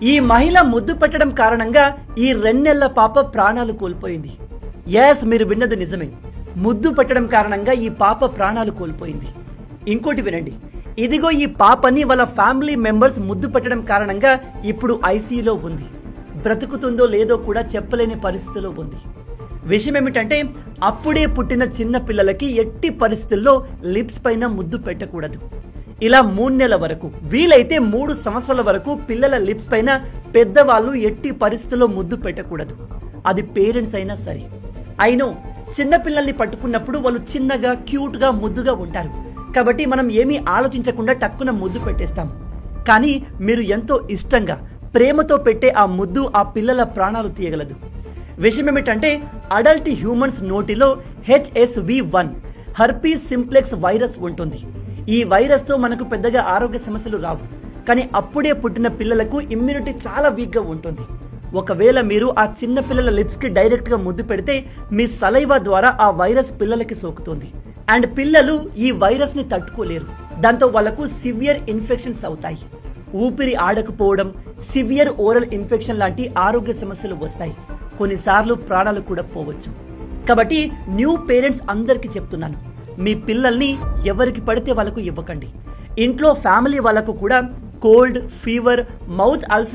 ఈ మహిళ ముద్దు పెట్టడం కారణంగా ఈ 2 నెలల పాప ప్రాణాలు కోల్పోయింది. ఎస్, మీరు విన్నది నిజమే. ముద్దు పెట్టడం కారణంగా ఈ పాప ప్రాణాలు కోల్పోయింది. ఇంకోటి వినండి, ఇదిగో ఈ పాపని వాళ్ళ ఫ్యామిలీ మెంబర్స్ ముద్దు పెట్టడం కారణంగా ఇప్పుడు ఐసీయూలో ఉంది. బ్రతుకుతుందో లేదో కూడా చెప్పలేని పరిస్థితిలో ఉంది. విషయం ఏమిటంటే, అప్పుడే పుట్టిన చిన్న పిల్లలకి ఎట్టి పరిస్థితుల్లో లిప్స్ పైన ముద్దు పెట్టకూడదు. ఇలా 3 నెలల వరకు, వీలైతే 3 సంవత్సరాల వరకు పిల్లల లిప్స్ పైన పెద్దవాళ్ళు ఎట్టి పరిస్థితుల్లో ముద్దు పెట్టకూడదు. అది పేరెంట్స్ అయినా సరే. అయినో చిన్న పిల్లల్ని పట్టుకున్నప్పుడు వాళ్ళు చిన్నగా, క్యూట్గా, ముద్దుగా ఉంటారు. కాబట్టి మనం ఏమీ ఆలోచించకుండా టక్కున ముద్దు పెట్టేస్తాం. కానీ మీరు ఎంతో ఇష్టంగా, ప్రేమతో పెట్టే ఆ ముద్దు ఆ పిల్లల ప్రాణాలు తీయగలదు. విషయం ఏమిటంటే, అడల్ట్ హ్యూమన్స్ నోటిలో HSV1 హర్పీస్ సింప్లెక్స్ వైరస్ ఉంటుంది. ఈ వైరస్తో మనకు పెద్దగా ఆరోగ్య సమస్యలు రావు. కానీ అప్పుడే పుట్టిన పిల్లలకు ఇమ్యూనిటీ చాలా వీక్గా ఉంటుంది. ఒకవేళ మీరు ఆ చిన్న పిల్లల లిప్స్కి డైరెక్ట్గా ముద్దు పెడితే మీ సలైవా ద్వారా ఆ వైరస్ పిల్లలకి సోకుతుంది. అండ్ పిల్లలు ఈ వైరస్ని తట్టుకోలేరు. దాంతో వాళ్లకు సివియర్ ఇన్ఫెక్షన్స్ అవుతాయి. ఊపిరి ఆడకపోవడం, సివియర్ ఓరల్ ఇన్ఫెక్షన్ లాంటి ఆరోగ్య సమస్యలు వస్తాయి. కొన్నిసార్లు ప్రాణాలు కూడా పోవచ్చు. కాబట్టి న్యూ పేరెంట్స్ అందరికీ చెప్తున్నాను, మీ పిల్లల్ని ఎవరికి పడితే వాళ్ళకు ఇవ్వకండి. ఇంట్లో ఫ్యామిలీ వాళ్ళకు కూడా కోల్డ్, ఫీవర్, మౌత్ అల్సర్